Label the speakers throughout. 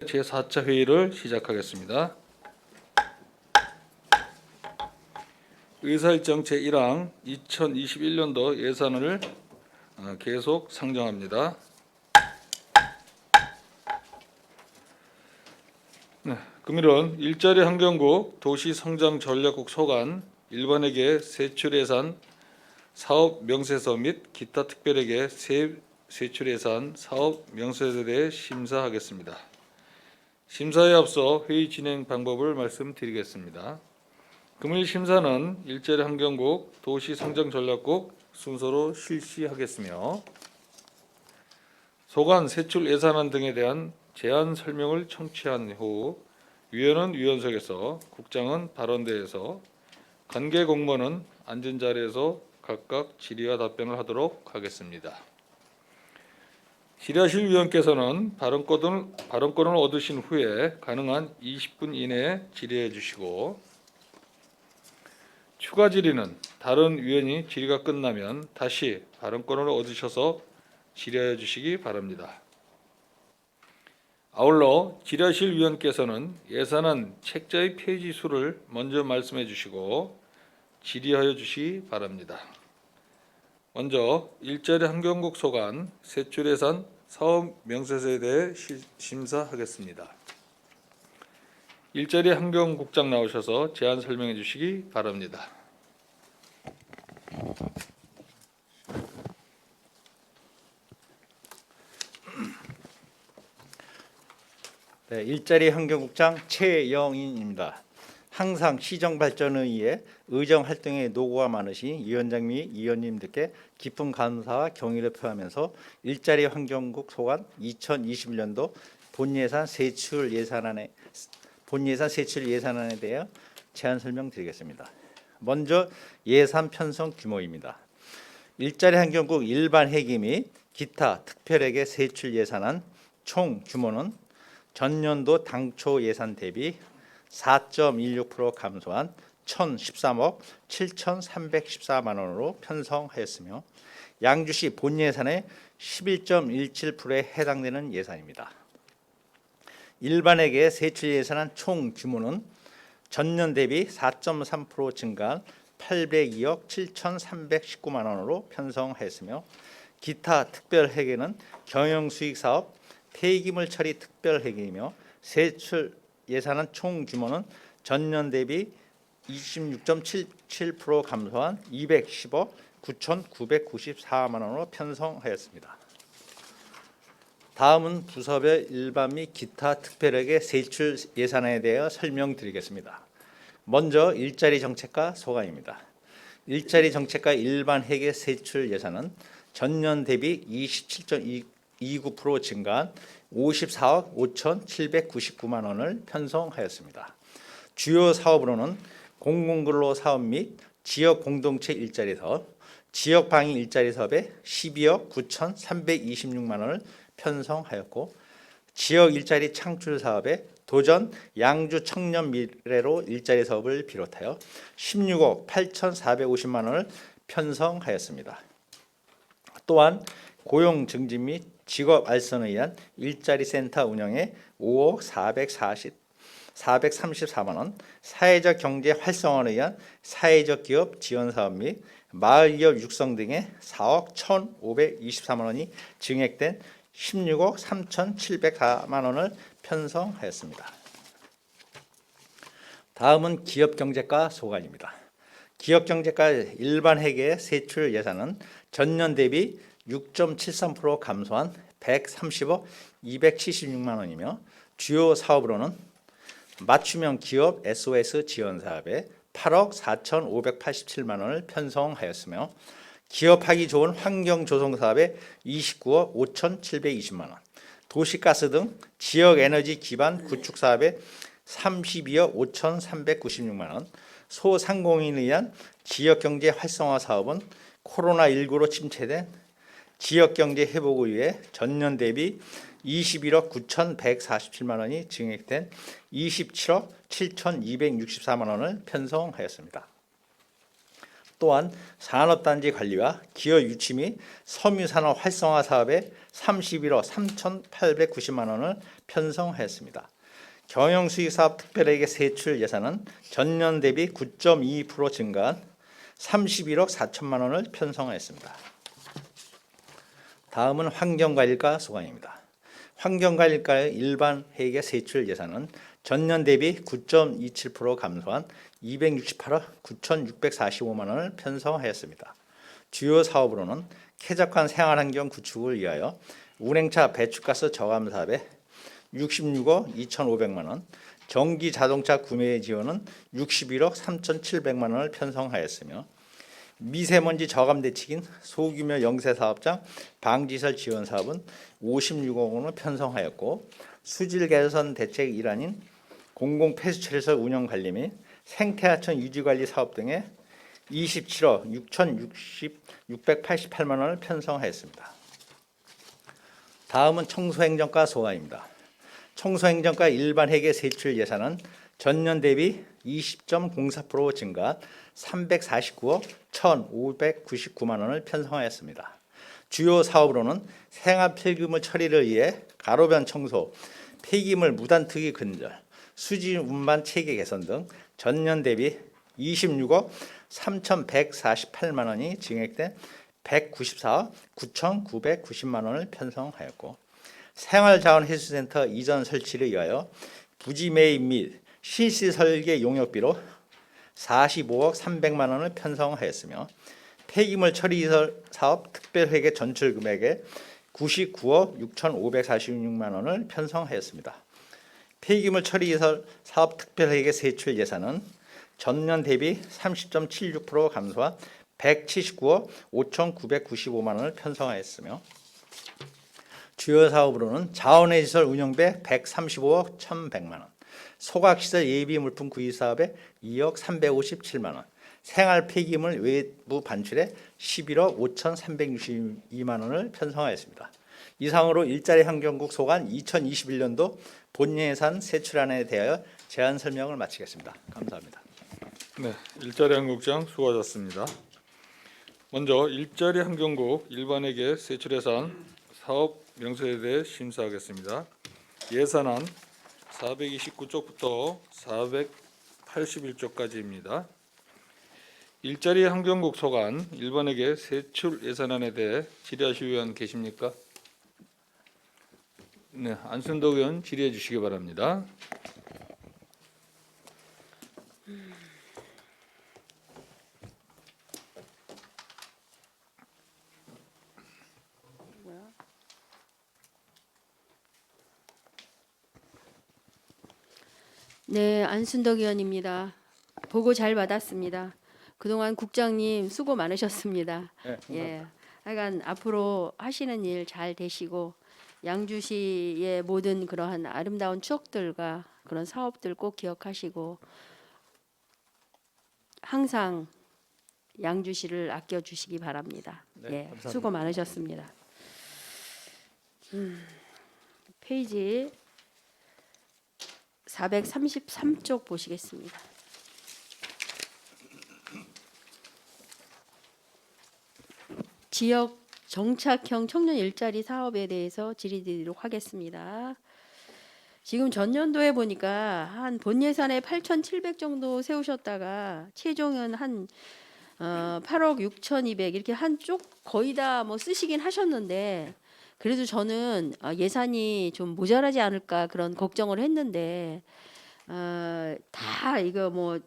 Speaker 1: 제4차 회의를 시작하겠습니다. 의사일정 제1항 2021년도 예산을 계속 상정합니다. 금일은 일자리 환경국 도시성장전략국 소관 일반회계 세출예산 사업 명세서 및 기타 특별회계 세출예산 사업 명세서에 대해 심사하겠습니다. 심사에 앞서 회의 진행 방법을 말씀드리겠습니다. 금일 심사는 일자리 환경국 도시성장전략국 순서로 실시하겠으며 소관 세출 예산안 등에 대한 제안 설명을 청취한 후 위원은 위원석에서, 국장은 발언대에서, 관계 공무원은 앉은 자리에서 각각 질의와 답변을 하도록 하겠습니다. 질의하실 위원께서는 발언권을 얻으신 후에 가능한 20분 이내에 질의해 주시고 추가 질의는 다른 위원이 질의가 끝나면 다시 발언권을 얻으셔서 질의해 주시기 바랍니다. 아울러 질의하실 위원께서는 예산안 책자의 페이지 수를 먼저 말씀해 주시고 질의하여 주시기 바랍니다. 먼저 일자리 환경국 소관 세출예산 사업 명세서에 대해 심사하겠습니다. 일자리 환경국장 나오셔서 제안 설명해 주시기 바랍니다.
Speaker 2: 네, 일자리 환경국장 최영인입니다. 항상 시정발전의회 의정 활동에 노고가 많으신 위원장 및 위원님들께 깊은 감사와 경의를 표하면서 일자리 환경국 소관 2021년도 본예산 세출 예산안에 대해 제안 설명드리겠습니다. 먼저 예산 편성 규모입니다. 일자리 환경국 일반 회계 및 기타 특별회계 세출 예산안 총 규모는 전년도 당초 예산 대비 4.16% 감소한 1,013억 7,314만 원으로 편성하였으며 양주시 본예산의 11.17%에 해당되는 예산입니다. 일반회계 세출 예산안 총 규모는 전년 대비 4.3% 증가한 802억 7,319만 원으로 편성하였으며 기타 특별회계는 경영수익사업 폐기물 처리 특별회계이며 세출 예산안 총 규모는 전년 대비 26.77% 감소한 210억 9,994만 원으로 편성하였습니다. 다음은 부서별 일반 및 기타 특별회계 세출 예산안에 대해 설명드리겠습니다. 먼저 일자리 정책과 소관입니다. 일자리 정책과 일반 회계 세출 예산은 전년 대비 27.29% 증가한 54억 5,799만 원을 편성하였습니다. 주요 사업으로는 공공근로 사업 및 지역 공동체 일자리 사업, 지역 방위 일자리 사업에 12억 9,326만 원을 편성하였고 지역 일자리 창출 사업에 도전 양주 청년 미래로 일자리 사업을 비롯하여 16억 8,450만 원을 편성하였습니다. 또한 고용 증진 및 직업 알선을 위한 일자리 센터 운영에 5억 434만 원, 사회적 경제 활성화를 위한 사회적 기업 지원 사업 및 마을 기업 육성 등에 4억 1,524만 원이 증액된 16억 3,704만 원을 편성하였습니다. 다음은 기업경제과 소관입니다. 기업경제과 일반 회계 세출 예산은 전년 대비 6.73% 감소한 130억 276만 원이며 주요 사업으로는 맞춤형 기업 SOS 지원 사업에 8억 4,587만 원을 편성하였으며 기업하기 좋은 환경 조성 사업에 29억 5,720만 원, 도시가스 등 지역 에너지 기반 구축 사업에 32억 5,396만 원, 소상공인을 위한 지역경제 활성화 사업은 코로나19로 침체된 지역경제 회복을 위해 전년 대비 21억 9,147만 원이 증액된 27억 7,264만 원을 편성하였습니다. 또한 산업단지 관리와 기업 유치 및 섬유산업 활성화 사업에 31억 3,890만 원을 편성하였습니다. 경영수익사업 특별회계 세출 예산은 전년 대비 9.2% 증가한 31억 4천만 원을 편성하였습니다. 다음은 환경관리과 소관입니다. 환경관리과의 일반 회계 세출 예산은 전년 대비 9.27% 감소한 268억 9,645만 원을 편성하였습니다. 주요 사업으로는 쾌적한 생활환경 구축을 위하여 운행차 배출가스 저감 사업에 66억 2,500만 원, 전기 자동차 구매 지원은 61억 3,700만 원을 편성하였으며 미세먼지 저감 대책인 소규모 영세 사업장 방지시설 지원 사업은 56억 원을 편성하였고 수질 개선 대책 일환인 공공 폐수처리소 운영 관리 및 생태하천 유지 관리 사업 등에 27억 6,688만 원을 편성하였습니다. 다음은 청소행정과 소관입니다. 청소행정과 일반 회계 세출 예산은 전년 대비 20.04% 증가한 349억 1,599만 원을 편성하였습니다. 주요 사업으로는 생활 폐기물 처리를 위해 가로변 청소, 폐기물 무단 투기 근절, 수질 운반 체계 개선 등 전년 대비 26억 3,148만 원이 증액된 194억 9,990만 원을 편성하였고 생활자원회수센터 이전 설치를 위하여 부지 매입 및 실시 설계 용역비로 45억 300만 원을 편성하였으며 폐기물 처리시설 사업 특별회계 전출 금액에 99억 6,546만 원을 편성하였습니다. 폐기물 처리시설 사업 특별회계 세출 예산은 전년 대비 30.76% 감소한 179억 5,995만 원을 편성하였으며 주요 사업으로는 자원회시설 운영비 135억 1,100만 원, 소각시설 예비 물품 구입 사업에 2억 357만 원, 생활 폐기물 외부 반출에 11억 5,362만 원을 편성하였습니다. 이상으로 일자리 환경국 소관 2021년도 본예산 세출안에 대하여 제안 설명을 마치겠습니다. 감사합니다.
Speaker 1: 네, 일자리 한국장 수고하셨습니다. 먼저 일자리 환경국 일반회계 세출예산 사업 명세에 대해 심사하겠습니다. 예산안 429쪽부터 481쪽까지입니다. 일자리 환경국 소관 일반회계 세출 예산안에 대해 질의하실 의원 계십니까? 네, 안순덕 의원 질의해 주시기 바랍니다.
Speaker 3: 네, 안순덕 의원입니다. 보고 잘 받았습니다. 그동안 국장님 수고 많으셨습니다.
Speaker 2: 네,
Speaker 3: 예, 하여간 앞으로 하시는 일 잘 되시고 양주시의 모든 그러한 아름다운 추억들과 그런 사업들 꼭 기억하시고 항상 양주시를 아껴주시기 바랍니다.
Speaker 2: 네,
Speaker 3: 예,
Speaker 2: 감사합니다.
Speaker 3: 수고 많으셨습니다. 페이지 433쪽 보시겠습니다. 지역 정착형 청년 일자리 사업에 대해서 질의드리도록 하겠습니다. 지금 전년도에 보니까 한 본 예산에 8,700 정도 세우셨다가 최종은 한 8억 6,200 이렇게 한쪽 거의 다 뭐 쓰시긴 하셨는데 그래도 저는 예산이 좀 모자라지 않을까 그런 걱정을 했는데 다 이거 뭐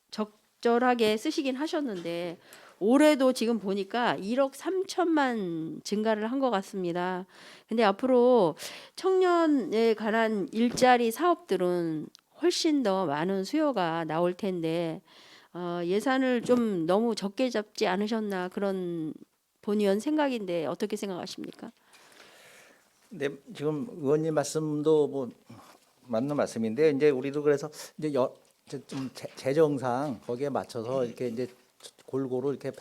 Speaker 3: 적절하게 쓰시긴 하셨는데 올해도 지금 보니까 1억 3천만 증가를 한 것 같습니다. 근데 앞으로 청년에 관한 일자리 사업들은 훨씬 더 많은 수요가 나올 텐데 예산을 좀 너무 적게 잡지 않으셨나 그런 본 의원 생각인데 어떻게 생각하십니까?
Speaker 2: 네, 지금 의원님 말씀도 뭐 맞는 말씀인데 이제 우리도 그래서 이제 좀 재정상 거기에 맞춰서 이렇게 이제 골고루 이렇게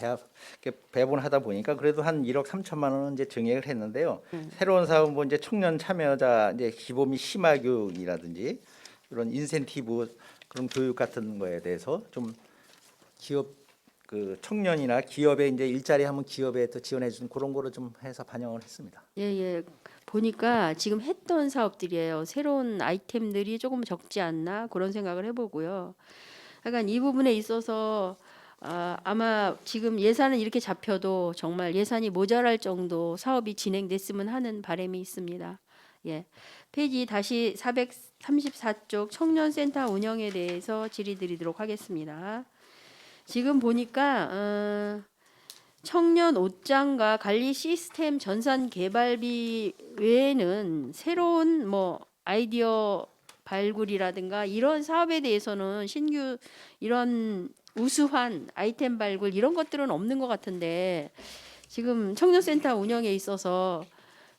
Speaker 2: 배분하다 보니까 그래도 한 1억 3천만 원은 이제 증액을 했는데요. 새로운 사업 뭐 이제 청년 참여자 이제 기본 및 심화 교육이라든지 그런 인센티브 그런 교육 같은 거에 대해서 좀 기업 그 청년이나 기업에 이제 일자리 하면 기업에 또 지원해 주는 그런 거로 좀 해서 반영을 했습니다.
Speaker 3: 예. 보니까 지금 했던 사업들이에요. 새로운 아이템들이 조금 적지 않나 그런 생각을 해보고요. 약간 이 부분에 있어서 아마 지금 예산은 이렇게 잡혀도 정말 예산이 모자랄 정도 사업이 진행됐으면 하는 바람이 있습니다. 예. 페이지 다시 434쪽 청년센터 운영에 대해서 질의드리도록 하겠습니다. 지금 보니까 청년 옷장과 관리 시스템 전산 개발비 외에는 새로운 뭐 아이디어 발굴이라든가 이런 사업에 대해서는 신규 이런 우수한 아이템 발굴 이런 것들은 없는 것 같은데 지금 청년센터 운영에 있어서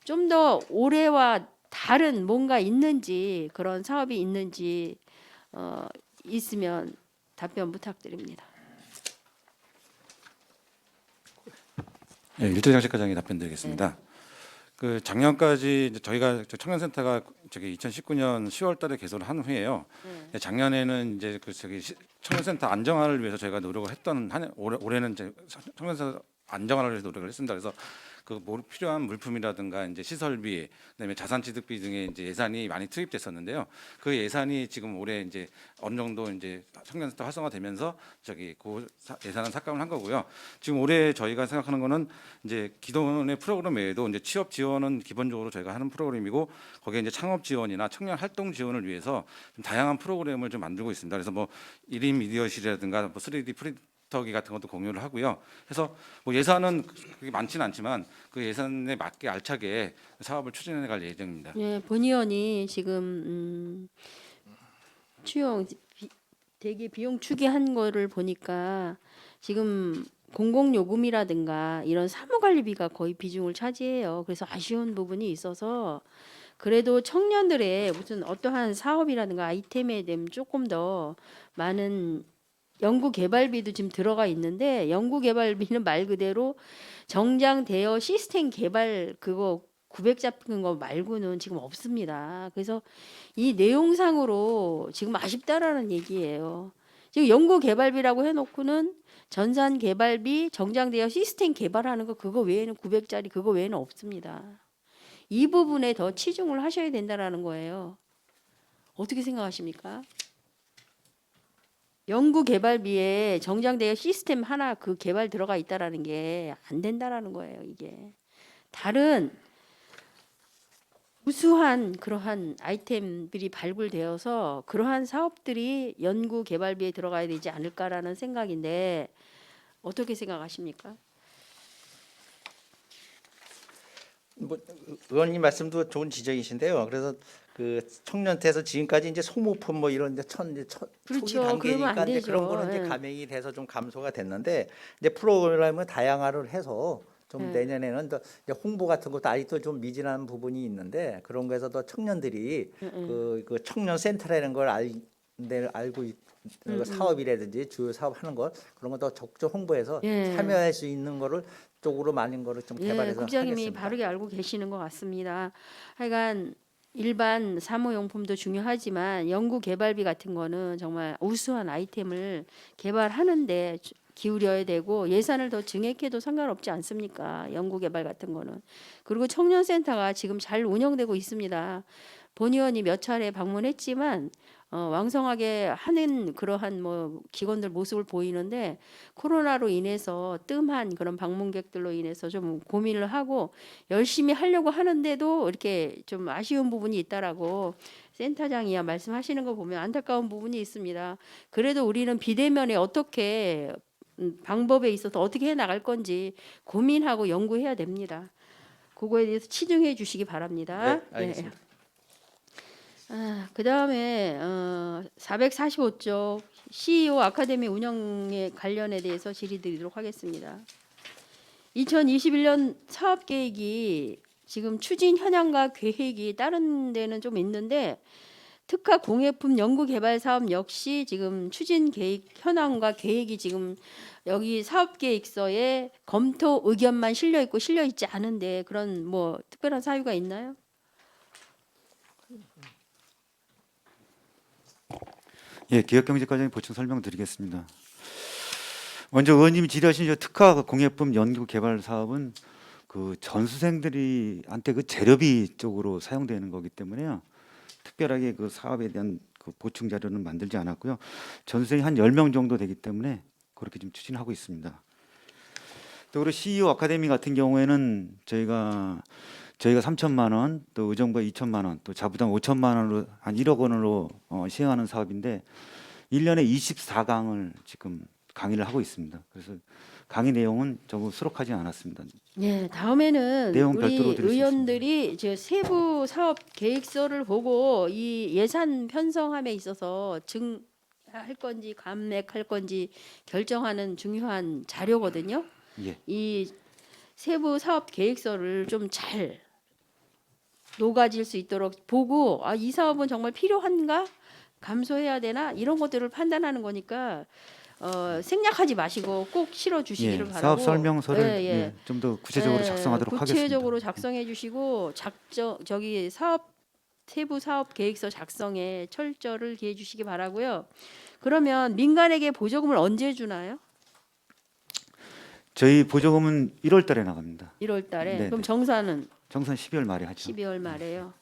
Speaker 3: 좀 더 올해와 다른 뭔가 있는지 그런 사업이 있는지 있으면 답변 부탁드립니다.
Speaker 4: 네, 일자리 정책과장이 답변드리겠습니다. 그 작년까지 이제 저희가 청년센터가 저기 2019년 10월달에 개설을 한 후에요. 네, 작년에는 이제 그 청년센터 안정화를 위해서 저희가 노력을 했던 올해는 이제 청년센터 안정화를 위해서 노력을 했습니다. 그래서 그 필요한 물품이라든가 이제 시설비, 그다음에 자산취득비 등의 이제 예산이 많이 투입됐었는데요. 그 예산이 지금 올해 이제 어느 정도 이제 청년센터 활성화되면서 예산은 삭감을 한 거고요. 지금 올해 저희가 생각하는 거는 이제 기존의 프로그램 외에도 이제 취업 지원은 기본적으로 저희가 하는 프로그램이고 거기에 이제 창업 지원이나 청년 활동 지원을 위해서 좀 다양한 프로그램을 좀 만들고 있습니다. 그래서 뭐 1인 미디어실이라든가 뭐 3D 프린터기 같은 것도 공유를 하고요. 그래서 뭐 예산은 그게 많지는 않지만 그 예산에 맞게 알차게 사업을 추진해 갈 예정입니다.
Speaker 3: 예, 본 의원이 지금 대기 비용 추계한 거를 보니까 지금 공공요금이라든가 이런 사무관리비가 거의 비중을 차지해요. 그래서 아쉬운 부분이 있어서 그래도 청년들의 무슨 어떠한 사업이라든가 아이템에 대한 조금 더 많은 연구 개발비도 지금 들어가 있는데 연구 개발비는 말 그대로 정장 대여 시스템 개발 그거 900 잡힌 거 말고는 지금 없습니다. 그래서 이 내용상으로 지금 아쉽다라는 얘기예요. 지금 연구 개발비라고 해놓고는 전산 개발비, 정장 대여 시스템 개발하는 거 그거 외에는 900짜리 그거 외에는 없습니다. 이 부분에 더 치중을 하셔야 된다라는 거예요. 어떻게 생각하십니까? 연구 개발비에 정장 대여 시스템 하나 그 개발 들어가 있다라는 게 안 된다라는 거예요. 이게 다른 우수한 그러한 아이템들이 발굴되어서 그러한 사업들이 연구 개발비에 들어가야 되지 않을까라는 생각인데 어떻게 생각하십니까?
Speaker 2: 뭐 의원님 말씀도 좋은 지적이신데요. 그래서 그 청년태에서 지금까지 이제 소모품 뭐 이런 이제 초기
Speaker 3: 그렇죠. 그러면
Speaker 2: 단계니까
Speaker 3: 안
Speaker 2: 이제
Speaker 3: 되죠.
Speaker 2: 그런 거는 이제
Speaker 3: 예.
Speaker 2: 감행이 돼서 좀 감소가 됐는데 이제 프로그램을 다양화를 해서 좀
Speaker 3: 예.
Speaker 2: 내년에는 더 이제 홍보 같은 것도 아직도 좀 미진한 부분이 있는데 그런 거에서 더 청년들이 그 청년 센터라는 걸 알고 사업이라든지 주요 사업 하는 것 그런 거 더 적극 홍보해서
Speaker 3: 예.
Speaker 2: 참여할 수 있는 거를 쪽으로 많은 거를 좀
Speaker 3: 예,
Speaker 2: 개발해서
Speaker 3: 국장님이
Speaker 2: 하겠습니다.
Speaker 3: 바르게 알고 계시는 것 같습니다. 하여간 일반 사무용품도 중요하지만 연구 개발비 같은 거는 정말 우수한 아이템을 개발하는데 기울여야 되고 예산을 더 증액해도 상관없지 않습니까? 연구 개발 같은 거는. 그리고 청년센터가 지금 잘 운영되고 있습니다. 본 의원이 몇 차례 방문했지만 왕성하게 하는 그러한 뭐 직원들 모습을 보이는데 코로나로 인해서 뜸한 그런 방문객들로 인해서 좀 고민을 하고 열심히 하려고 하는데도 이렇게 좀 아쉬운 부분이 있다라고 센터장이야 말씀하시는 거 보면 안타까운 부분이 있습니다. 그래도 우리는 비대면에 어떻게 방법에 있어서 어떻게 해 나갈 건지 고민하고 연구해야 됩니다. 그거에 대해서 치중해 주시기 바랍니다.
Speaker 2: 네, 알겠습니다.
Speaker 3: 그다음에 445쪽 CEO 아카데미 운영에 관련에 대해서 질의드리도록 하겠습니다. 2021년 사업 계획이 지금 추진 현황과 계획이 다른 데는 좀 있는데 특화 공예품 연구 개발 사업 역시 지금 추진 계획 현황과 계획이 지금 여기 사업 계획서에 검토 의견만 실려 있고 실려 있지 않은데 그런 뭐 특별한 사유가 있나요?
Speaker 5: 예, 기획경제과장님 보충 설명드리겠습니다.
Speaker 4: 먼저 의원님이 질의하신 저 특화 공예품 연구 개발 사업은 그 전수생들이한테 그 재료비 쪽으로 사용되는 거기 때문에요. 특별하게 그 사업에 대한 그 보충 자료는 만들지 않았고요. 전수생이 한 10명 정도 되기 때문에 그렇게 좀 추진하고 있습니다. 또 그리고 CEO 아카데미 같은 경우에는 저희가 3천만 원, 또 의정부가 2천만 원, 또 자부담 5천만 원으로 한 1억 원으로 시행하는 사업인데 1년에 24강을 지금 강의를 하고 있습니다. 그래서 강의 내용은 전부 수록하지 않았습니다.
Speaker 3: 예, 다음에는
Speaker 4: 내용
Speaker 3: 우리
Speaker 4: 별도로 드릴 수
Speaker 3: 의원들이 저 세부 사업 계획서를 보고 이 예산 편성함에 있어서 증할 건지 감액할 건지 결정하는 중요한 자료거든요.
Speaker 4: 예.
Speaker 3: 이 세부 사업 계획서를 좀 잘 녹아질 수 있도록 보고 아, 이 사업은 정말 필요한가? 감소해야 되나? 이런 것들을 판단하는 거니까 생략하지 마시고 꼭 실어 주시기를 바라고.
Speaker 4: 사업 설명서를
Speaker 3: 예, 예.
Speaker 4: 좀 더 구체적으로
Speaker 3: 예,
Speaker 4: 작성하도록 하겠습니다.
Speaker 3: 구체적으로 작성해 주시고 저기 사업 세부 사업 계획서 작성에 철저를 기해 주시기 바라고요. 그러면 민간에게 보조금을 언제 주나요?
Speaker 4: 저희 보조금은 1월 달에 나갑니다.
Speaker 3: 1월 달에.
Speaker 4: 네,
Speaker 3: 그럼
Speaker 4: 네.
Speaker 3: 정산은
Speaker 4: 정산 12월 말에 하죠.
Speaker 3: 12월 말에요.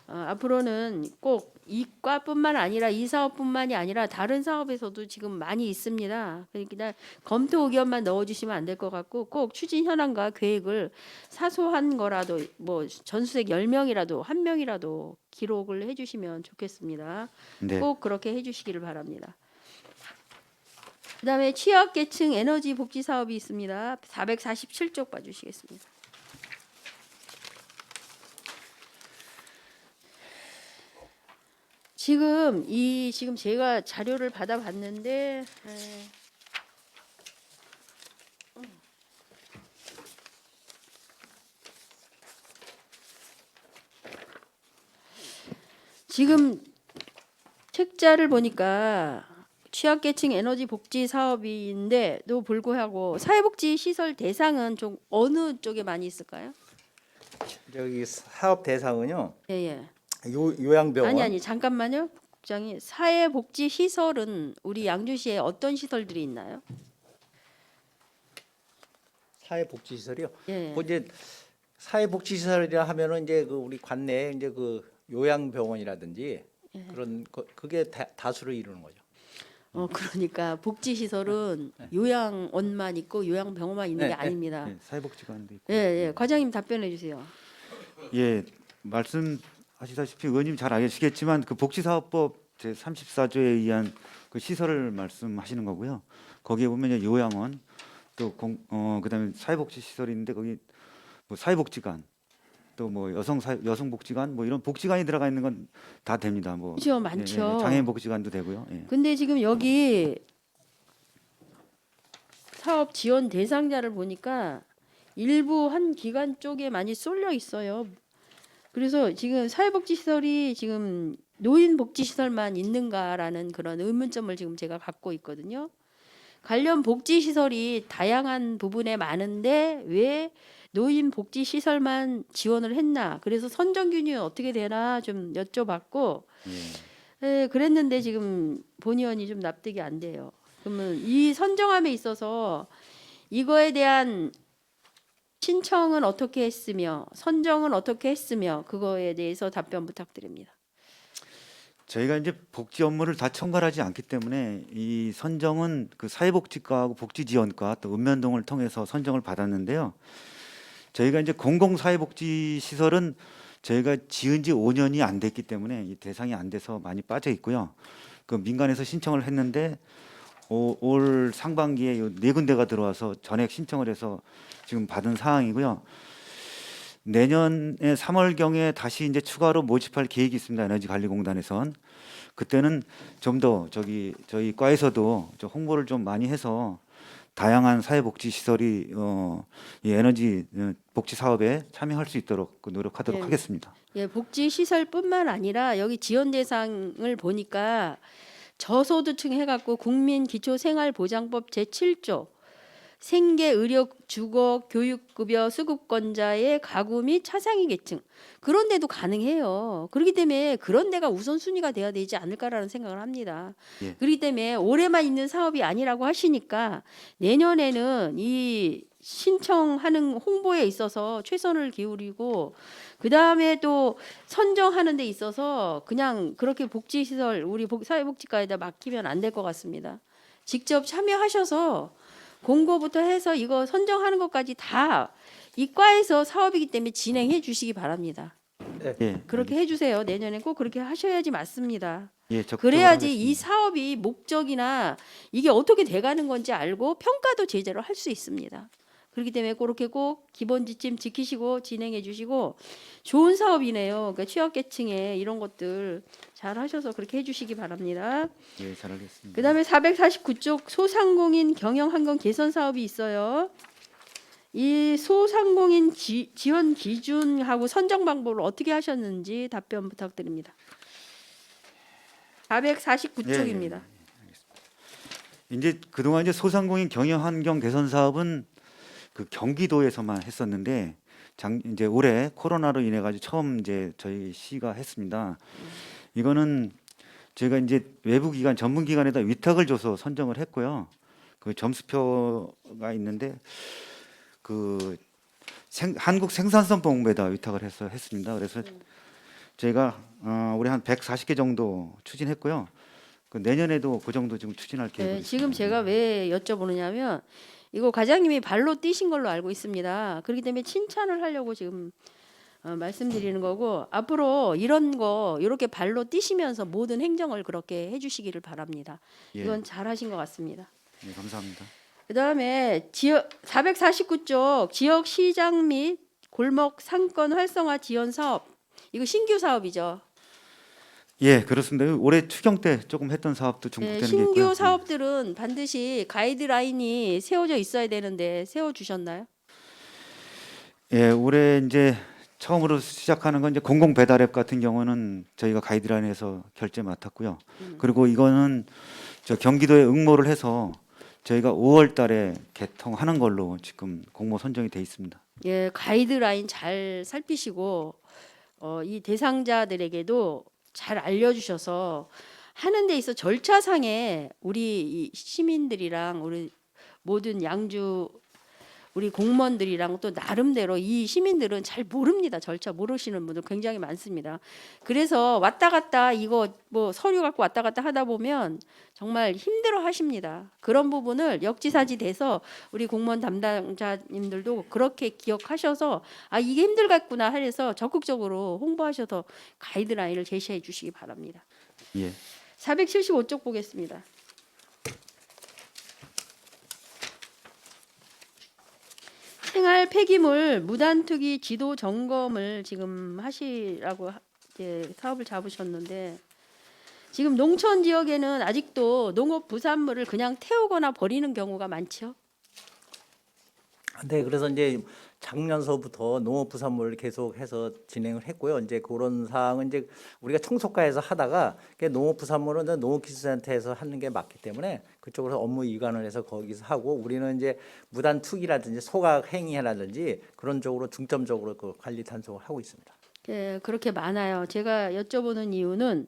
Speaker 3: 앞으로는 꼭 이과뿐만 아니라 이 사업뿐만이 아니라 다른 사업에서도 지금 많이 있습니다. 그러니까 검토 의견만 넣어주시면 안 될 것 같고 꼭 추진 현황과 계획을 사소한 거라도 뭐 전수색 10명이라도 1명이라도 기록을 해주시면 좋겠습니다.
Speaker 4: 네.
Speaker 3: 꼭 그렇게 해주시기를 바랍니다. 그다음에 취약계층 에너지 복지 사업이 있습니다. 447쪽 봐주시겠습니다. 지금 제가 자료를 받아봤는데 지금 책자를 보니까 취약계층 에너지 복지 사업인데도 불구하고 사회복지 시설 대상은 좀 어느 쪽에 많이 있을까요?
Speaker 2: 저기 사업 대상은요.
Speaker 3: 예.
Speaker 2: 요양병원.
Speaker 3: 아니 잠깐만요. 국장이 사회복지 시설은 우리 양주시에 어떤 시설들이 있나요?
Speaker 2: 사회복지시설이요.
Speaker 3: 예.
Speaker 2: 뭐 이제 사회복지시설이라 하면은 이제 그 우리 관내에 이제 그 요양병원이라든지 그런 그게 다수를 이루는 거죠.
Speaker 3: 그러니까 복지 시설은 요양원만 있고 요양병원만 있는 게 아닙니다.
Speaker 4: 사회복지관도 있고.
Speaker 3: 예. 과장님 답변해 주세요.
Speaker 4: 예, 말씀하시다시피 의원님 잘 아시겠지만 그 복지사업법 제 34조에 의한 그 시설을 말씀하시는 거고요. 거기에 보면 이제 요양원 또 그다음에 사회복지 시설이 있는데 거기 뭐 사회복지관 또 뭐 여성복지관 뭐 이런 복지관이 들어가 있는 건 다 됩니다. 뭐
Speaker 3: 그렇죠, 많죠.
Speaker 4: 장애인 복지관도 되고요. 예.
Speaker 3: 근데 지금 여기 사업 지원 대상자를 보니까 일부 한 기관 쪽에 많이 쏠려 있어요. 그래서 지금 사회복지시설이 지금 노인복지시설만 있는가라는 그런 의문점을 지금 제가 갖고 있거든요. 관련 복지시설이 다양한 부분에 많은데 왜 노인복지시설만 지원을 했나? 그래서 선정균이 어떻게 되나 좀 여쭤봤고 그랬는데 지금 본 의원이 좀 납득이 안 돼요. 그러면 이 선정함에 있어서 이거에 대한 신청은 어떻게 했으며 선정은 어떻게 했으며 그거에 대해서 답변 부탁드립니다.
Speaker 4: 저희가 이제 복지 업무를 다 총괄하지 않기 때문에 이 선정은 그 사회복지과하고 복지지원과 또 읍면동을 통해서 선정을 받았는데요. 저희가 이제 공공사회복지 시설은 저희가 지은 지 5년이 안 됐기 때문에 이 대상이 안 돼서 많이 빠져 있고요. 그 민간에서 신청을 했는데 올 상반기에 요 4군데가 들어와서 전액 신청을 해서 지금 받은 상황이고요. 내년에 3월경에 다시 이제 추가로 모집할 계획이 있습니다. 에너지관리공단에선 그때는 좀 더 저희 과에서도 홍보를 좀 많이 해서 다양한 사회복지 시설이 이 에너지 복지 사업에 참여할 수 있도록 노력하도록
Speaker 3: 네.
Speaker 4: 하겠습니다.
Speaker 3: 예, 복지 시설뿐만 아니라 여기 지원 대상을 보니까 저소득층 해갖고 국민기초생활보장법 제7조 생계, 의료, 주거, 교육급여 수급권자의 가구 및 차상위 계층 그런 데도 가능해요. 그렇기 때문에 그런 데가 우선순위가 돼야 되지 않을까라는 생각을 합니다.
Speaker 5: 예.
Speaker 3: 그렇기 때문에 올해만 있는 사업이 아니라고 하시니까 내년에는 이 신청하는 홍보에 있어서 최선을 기울이고 그다음에 또 선정하는 데 있어서 그냥 그렇게 복지시설 우리 사회복지과에다 맡기면 안 될 것 같습니다. 직접 참여하셔서 공고부터 해서 이거 선정하는 것까지 다 이 과에서 사업이기 때문에 진행해 주시기 바랍니다.
Speaker 5: 예.
Speaker 3: 그렇게 해주세요. 내년에 꼭 그렇게 하셔야지 맞습니다.
Speaker 5: 예, 적극적으로
Speaker 3: 그래야지
Speaker 5: 하겠습니다.
Speaker 3: 이 사업이 목적이나 이게 어떻게 돼가는 건지 알고 평가도 제대로 할 수 있습니다. 그렇기 때문에 그렇게 꼭 기본 지침 지키시고 진행해 주시고 좋은 사업이네요. 그러니까 취약계층에 이런 것들 잘 하셔서 그렇게 해주시기 바랍니다.
Speaker 5: 예, 잘 알겠습니다.
Speaker 3: 그다음에 449쪽 소상공인 경영 환경 개선 사업이 있어요. 이 소상공인 지원 기준하고 선정 방법을 어떻게 하셨는지 답변 부탁드립니다. 449쪽입니다.
Speaker 5: 이제 그동안 이제 소상공인 경영 환경 개선 사업은 그 경기도에서만 했었는데 이제 올해 코로나로 인해 가지고 처음 이제 저희 시가 했습니다. 이거는 제가 이제 외부 기관 전문 기관에다 위탁을 줘서 선정을 했고요. 그 점수표가 있는데 그 한국 생산성본부에다 위탁을 해서 했습니다. 그래서 제가 올해 한 140개 정도 추진했고요. 그 내년에도 그 정도 지금 추진할 계획이
Speaker 3: 네,
Speaker 5: 있습니다.
Speaker 3: 지금 제가 왜 여쭤보느냐면 이거 과장님이 발로 뛰신 걸로 알고 있습니다. 그렇기 때문에 칭찬을 하려고 지금 말씀드리는 거고 앞으로 이런 거 이렇게 발로 뛰시면서 모든 행정을 그렇게 해주시기를 바랍니다.
Speaker 5: 예.
Speaker 3: 이건 잘하신 것 같습니다.
Speaker 5: 네, 감사합니다.
Speaker 3: 그다음에 지역 449쪽 지역 시장 및 골목 상권 활성화 지원 사업 이거 신규 사업이죠.
Speaker 5: 예, 그렇습니다. 올해 추경 때 조금 했던 사업도 중복되는 게 있고요.
Speaker 3: 신규 사업들은 반드시 가이드라인이 세워져 있어야 되는데 세워 주셨나요?
Speaker 5: 예, 올해 이제 처음으로 시작하는 건 이제 공공 배달앱 같은 경우는 저희가 가이드라인에서 결제 맡았고요. 그리고 이거는 저 경기도에 응모를 해서 저희가 5월 달에 개통하는 걸로 지금 공모 선정이 돼 있습니다.
Speaker 3: 예, 가이드라인 잘 살피시고 이 대상자들에게도 잘 알려주셔서 하는 데 있어 절차상에 우리 이 시민들이랑 우리 모든 양주 우리 공무원들이랑 또 나름대로 이 시민들은 잘 모릅니다. 절차 모르시는 분들 굉장히 많습니다. 그래서 왔다 갔다 이거 뭐 서류 갖고 왔다 갔다 하다 보면 정말 힘들어 하십니다. 그런 부분을 역지사지 돼서 우리 공무원 담당자님들도 그렇게 기억하셔서 아 이게 힘들겠구나 해서 적극적으로 홍보하셔서 가이드라인을 제시해 주시기 바랍니다.
Speaker 5: 예.
Speaker 3: 475쪽 보겠습니다. 생활 폐기물 무단 투기 지도 점검을 지금 하시라고 이제 사업을 잡으셨는데 지금 농촌 지역에는 아직도 농업 부산물을 그냥 태우거나 버리는 경우가 많죠.
Speaker 2: 네, 그래서 이제 작년서부터 농업부산물을 계속해서 진행을 했고요. 이제 그런 사항은 이제 우리가 청소과에서 하다가 농업부산물은 농업기술센터에서 하는 게 맞기 때문에 그쪽으로 업무 이관을 해서 거기서 하고 우리는 이제 무단 투기라든지 소각 행위라든지 그런 쪽으로 중점적으로 그 관리 단속을 하고 있습니다.
Speaker 3: 예, 그렇게 많아요. 제가 여쭤보는 이유는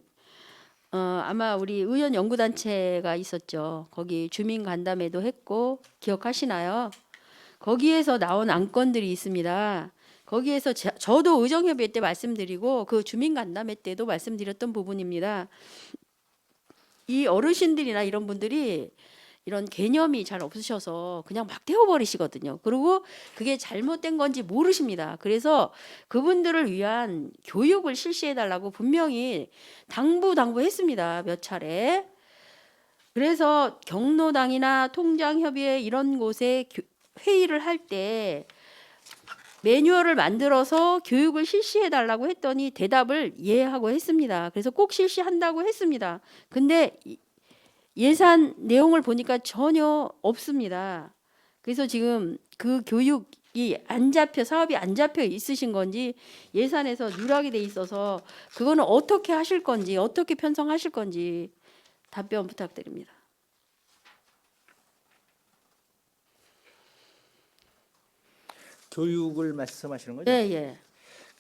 Speaker 3: 아마 우리 의원 연구단체가 있었죠. 거기 주민 간담회도 했고 기억하시나요? 거기에서 나온 안건들이 있습니다. 거기에서 저도 의정협의회 때 말씀드리고 그 주민간담회 때도 말씀드렸던 부분입니다. 이 어르신들이나 이런 분들이 이런 개념이 잘 없으셔서 그냥 막 태워버리시거든요. 그리고 그게 잘못된 건지 모르십니다. 그래서 그분들을 위한 교육을 실시해달라고 분명히 당부했습니다. 몇 차례. 그래서 경로당이나 통장협의회 이런 곳에 회의를 할 때 매뉴얼을 만들어서 교육을 실시해 달라고 했더니 대답을 예 하고 했습니다. 그래서 꼭 실시한다고 했습니다. 근데 예산 내용을 보니까 전혀 없습니다. 그래서 지금 그 교육이 안 잡혀 사업이 안 잡혀 있으신 건지 예산에서 누락이 돼 있어서 그거는 어떻게 하실 건지 어떻게 편성하실 건지 답변 부탁드립니다.
Speaker 2: 교육을 말씀하시는 거죠?
Speaker 3: 예, 예.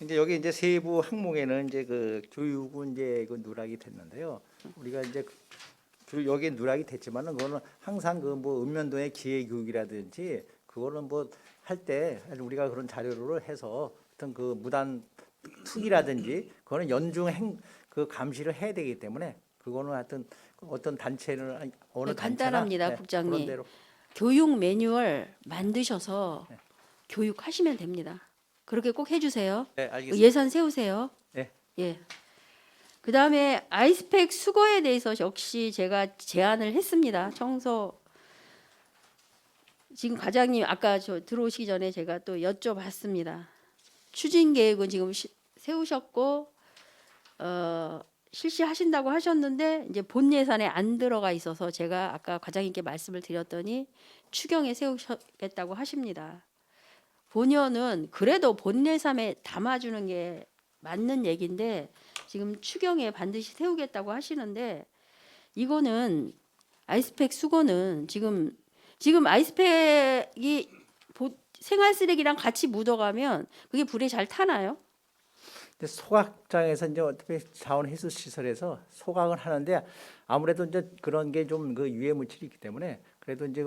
Speaker 2: 이제 여기 이제 세부 항목에는 이제 그 교육은 이제 그 누락이 됐는데요. 우리가 이제 여기 누락이 됐지만은 그거는 항상 그 뭐 읍면동의 기회 교육이라든지 그거는 뭐 할 때 우리가 그런 자료를 해서 어떤 그 무단 투기라든지 그거는 연중 그 감시를 해야 되기 때문에 그거는 하여튼 어떤 단체는 어느
Speaker 3: 네,
Speaker 2: 단체나
Speaker 3: 간단합니다,
Speaker 2: 네,
Speaker 3: 국장님.
Speaker 2: 그런 대로
Speaker 3: 교육 매뉴얼 만드셔서 교육하시면 됩니다. 그렇게 꼭 해주세요.
Speaker 2: 네, 알겠습니다.
Speaker 3: 예산 세우세요.
Speaker 2: 네.
Speaker 3: 예. 그 다음에 아이스팩 수거에 대해서 역시 제가 제안을 했습니다. 청소 지금 과장님 아까 저 들어오시기 전에 제가 또 여쭤봤습니다. 추진 계획은 지금 세우셨고 실시하신다고 하셨는데 이제 본 예산에 안 들어가 있어서 제가 아까 과장님께 말씀을 드렸더니 추경에 세우셨겠다고 하십니다. 본연은 그래도 본 예산에 담아주는 게 맞는 얘기인데 지금 추경에 반드시 세우겠다고 하시는데 이거는 아이스팩 수거는 지금 아이스팩이 생활 쓰레기랑 같이 묻어가면 그게 불에 잘 타나요?
Speaker 2: 근데 소각장에서 이제 어떻게 자원회수 시설에서 소각을 하는데 아무래도 이제 그런 게 좀 그 유해 물질이 있기 때문에 그래도 이제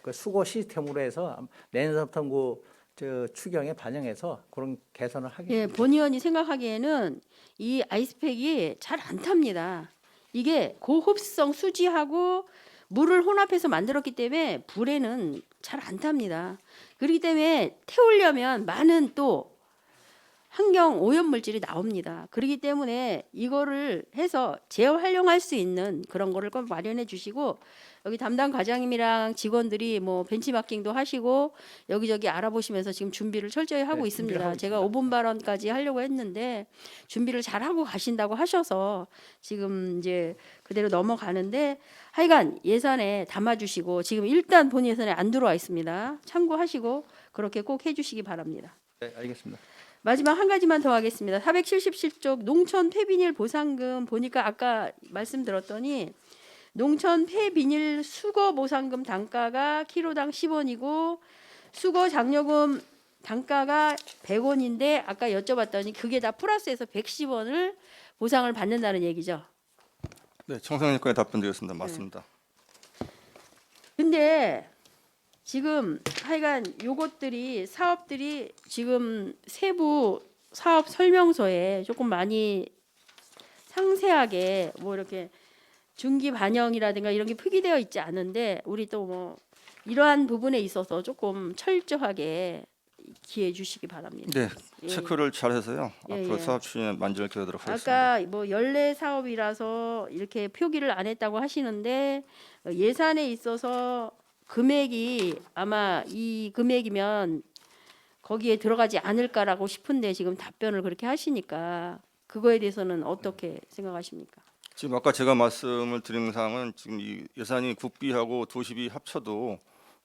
Speaker 2: 그 수거 시스템으로 해서 내년부터 저 추경에 반영해서 그런 개선을
Speaker 3: 예,
Speaker 2: 하겠습니다.
Speaker 3: 본의원이 생각하기에는 이 아이스팩이 잘 안 탑니다. 이게 고흡성 수지하고 물을 혼합해서 만들었기 때문에 불에는 잘 안 탑니다. 그렇기 때문에 태우려면 많은 또 환경 오염 물질이 나옵니다. 그렇기 때문에 이거를 해서 재활용할 수 있는 그런 거를 꼭 마련해 주시고 여기 담당 과장님이랑 직원들이 뭐 벤치마킹도 하시고 여기저기 알아보시면서 지금 준비를 철저히 하고
Speaker 2: 네,
Speaker 3: 있습니다.
Speaker 2: 준비를 하고
Speaker 3: 제가
Speaker 2: 있습니다.
Speaker 3: 5분 발언까지 하려고 했는데 준비를 잘 하고 가신다고 하셔서 지금 이제 그대로 넘어가는데 하여간 예산에 담아주시고 지금 일단 본 예산에 안 들어와 있습니다. 참고하시고 그렇게 꼭 해주시기 바랍니다.
Speaker 2: 네, 알겠습니다.
Speaker 3: 마지막 한 가지만 더 하겠습니다. 477쪽 농촌 폐비닐 보상금 보니까 아까 말씀드렸더니 농촌 폐비닐 수거 보상금 단가가 키로당 10원이고 수거 장려금 단가가 100원인데 아까 여쭤봤더니 그게 다 플러스해서 110원을 보상을 받는다는 얘기죠.
Speaker 6: 네, 청소년권에 답변드리겠습니다. 맞습니다.
Speaker 3: 근데 지금 하여간 요것들이 사업들이 지금 세부 사업 설명서에 조금 많이 상세하게 뭐 이렇게 중기 반영이라든가 이런 게 표기되어 있지 않은데 우리 또 뭐 이러한 부분에 있어서 조금 철저하게 기해 주시기 바랍니다.
Speaker 6: 네,
Speaker 3: 예,
Speaker 6: 체크를 잘해서요.
Speaker 3: 예,
Speaker 6: 앞으로
Speaker 3: 예.
Speaker 6: 사업 추진에 만전을 기하도록 하겠습니다.
Speaker 3: 아까 뭐 연례 사업이라서 이렇게 표기를 안 했다고 하시는데 예산에 있어서 금액이 아마 이 금액이면 거기에 들어가지 않을까라고 싶은데 지금 답변을 그렇게 하시니까 그거에 대해서는 어떻게 생각하십니까?
Speaker 6: 지금 아까 제가 말씀을 드린 사항은 지금 이 예산이 국비하고 도시비 합쳐도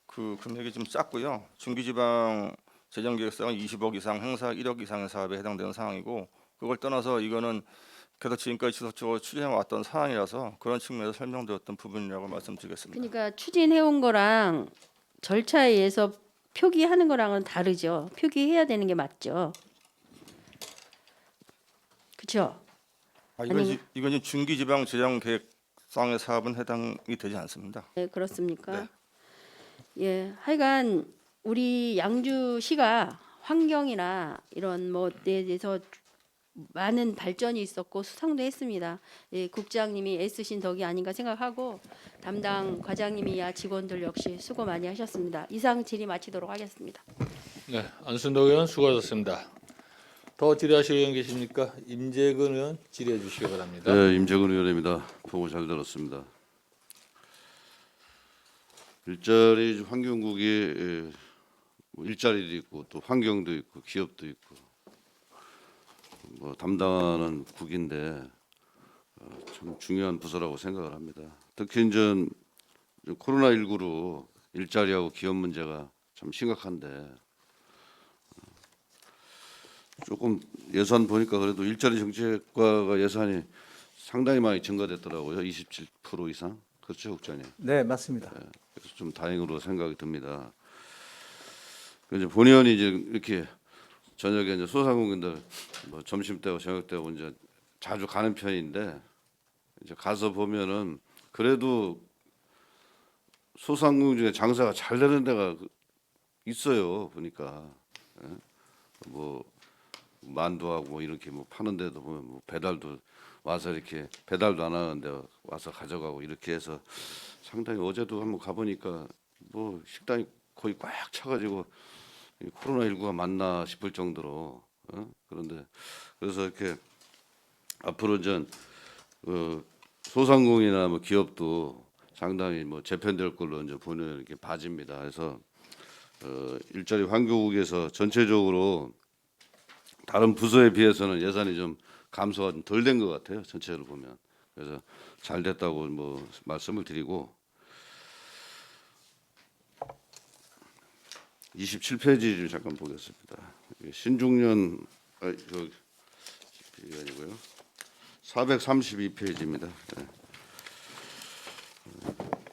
Speaker 6: 그 금액이 좀 작고요. 중기지방 재정기획상은 20억 이상, 행사 1억 이상의 사업에 해당되는 상황이고 그걸 떠나서 이거는 계속 지금까지 지속적으로 추진해왔던 사항이라서 그런 측면에서 설명드렸던 부분이라고 말씀드리겠습니다.
Speaker 3: 그러니까 추진해온 거랑 절차에 의해서 표기하는 거랑은 다르죠. 표기해야 되는 게 맞죠. 그렇죠?
Speaker 6: 이건 지금 중기지방 재정계획상의 사업은 해당이 되지 않습니다.
Speaker 3: 네, 그렇습니까?
Speaker 6: 네.
Speaker 3: 예, 하여간 우리 양주시가 환경이나 이런 뭐에 대해서 많은 발전이 있었고 수상도 했습니다. 예, 국장님이 애쓰신 덕이 아닌가 생각하고 담당 과장님이야 직원들 역시 수고 많이 하셨습니다. 이상 질의 마치도록 하겠습니다.
Speaker 1: 네, 안순덕 의원 수고하셨습니다. 더 질의하실 의원 계십니까? 임재근 의원 질의해 주시기 바랍니다.
Speaker 7: 네, 임재근 의원입니다. 보고 잘 들었습니다. 일자리 환경국이 일자리도 있고 또 환경도 있고 기업도 있고 뭐 담당하는 국인데 참 중요한 부서라고 생각을 합니다. 특히 이제 코로나19로 일자리하고 기업 문제가 참 심각한데 조금 예산 보니까 그래도 일자리 정책과가 예산이 상당히 많이 증가됐더라고요. 27% 이상. 그렇죠, 국장님.
Speaker 2: 네, 맞습니다.
Speaker 7: 그래서 좀 다행으로 생각이 듭니다. 이제 본의원이 이제 이렇게 저녁에 이제 소상공인들 뭐 점심 때고 저녁 때고 이제 자주 가는 편인데 이제 가서 보면은 그래도 소상공인 중에 장사가 잘 되는 데가 있어요. 보니까 예? 뭐 만두하고 뭐 이렇게 뭐 파는 데도 보면 뭐 배달도 와서 이렇게 배달도 안 하는데 와서 가져가고 이렇게 해서 상당히 어제도 한번 가보니까 뭐 식당이 거의 꽉 차가지고 코로나19가 맞나 싶을 정도로 그런데 그래서 이렇게 앞으로 전 소상공인이나 뭐 기업도 상당히 뭐 재편될 걸로 이제 보는 이렇게 봐집니다. 그래서 일자리 환경국에서 전체적으로 다른 부서에 비해서는 예산이 좀 감소가 좀 덜 된 것 같아요. 전체로 보면 그래서 잘 됐다고 뭐 말씀을 드리고 27페이지 좀 잠깐 보겠습니다. 신중년 이게 아니고요. 432페이지입니다.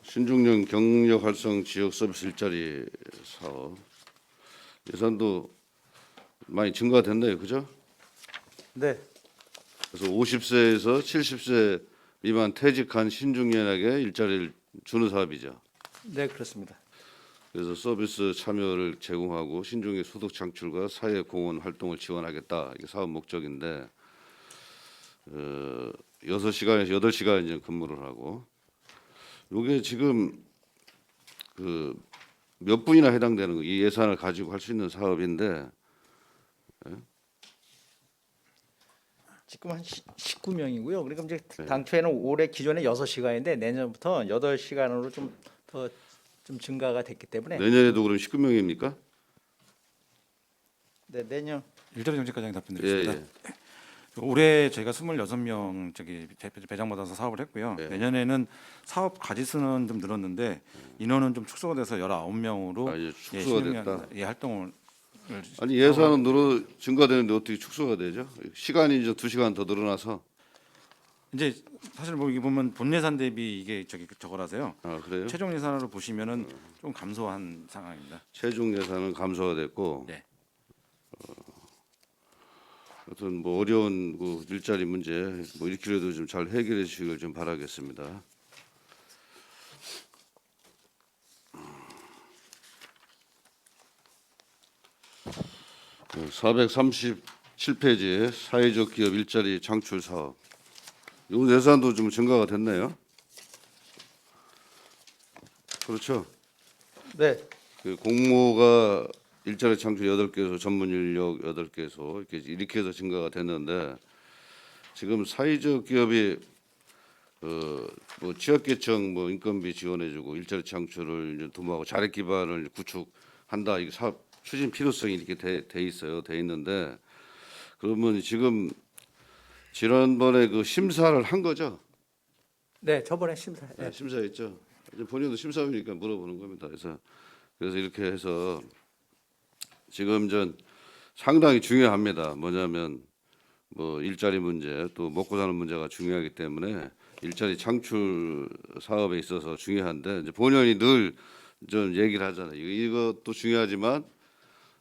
Speaker 7: 신중년 경력 활성 지역 서비스 일자리 사업 예산도 많이 증가됐네요, 그죠?
Speaker 2: 네.
Speaker 7: 그래서 50세에서 70세 미만 퇴직한 신중년에게 일자리를 주는 사업이죠.
Speaker 2: 네, 그렇습니다.
Speaker 7: 그래서 서비스 참여를 제공하고 신중의 소득 창출과 사회 공헌 활동을 지원하겠다. 이게 사업 목적인데 6시간에서 8시간 이제 근무를 하고 이게 지금 그 몇 분이나 해당되는 거, 이 예산을 가지고 할 수 있는 사업인데
Speaker 2: 지금 한 19명이고요. 그러니까 이제 당초에는 올해 기존에 6시간인데 내년부터 8시간으로 좀 더 좀 증가가 됐기 때문에
Speaker 7: 내년에도 그럼 19명입니까?
Speaker 2: 네, 내년
Speaker 4: 일자리 정책과장이
Speaker 7: 예,
Speaker 4: 답변드리겠습니다.
Speaker 7: 예.
Speaker 4: 올해 저희가 26명 저기 배정 받아서 사업을 했고요.
Speaker 7: 예.
Speaker 4: 내년에는 사업 가지수는 좀 늘었는데 인원은 좀 축소가 돼서 19명으로
Speaker 7: 아, 이제 축소가 됐다.
Speaker 4: 활동을
Speaker 7: 아니 예산은 증가되는데 어떻게 축소가 되죠? 시간이 이제 2시간 더 늘어나서
Speaker 4: 이제 사실 뭐 이게 보면 본 예산 대비 이게 저거라서요.
Speaker 7: 아 그래요?
Speaker 4: 최종 예산으로 보시면은 좀 감소한 상황입니다.
Speaker 7: 최종 예산은 감소가 됐고
Speaker 4: 네.
Speaker 7: 어떤 뭐 어려운 그 일자리 문제 뭐 이렇게라도 좀 잘 해결해 주시길 좀 바라겠습니다. 그 437페이지 사회적 기업 일자리 창출 사업. 이 예산도 좀 증가가 됐네요. 그렇죠.
Speaker 2: 네.
Speaker 7: 그 공모가 일자리 창출 8개소, 전문 인력 8개소 이렇게 해서 증가가 됐는데 지금 사회적 기업이 뭐 취약계층 뭐 인건비 지원해주고 일자리 창출을 이제 도모하고 자력 기반을 구축한다. 이게 사업 추진 필요성이 이렇게 돼 있어요. 돼 있는데 그러면 지금 지난번에 그 심사를 한 거죠?
Speaker 2: 네, 저번에 심사.
Speaker 7: 네, 심사했죠. 이제 본인도 심사위니까 물어보는 겁니다. 그래서 이렇게 해서 지금 전 상당히 중요합니다. 뭐냐면 뭐 일자리 문제 또 먹고 사는 문제가 중요하기 때문에 일자리 창출 사업에 있어서 중요한데 이제 본연이 늘 좀 얘기를 하잖아요. 이것도 중요하지만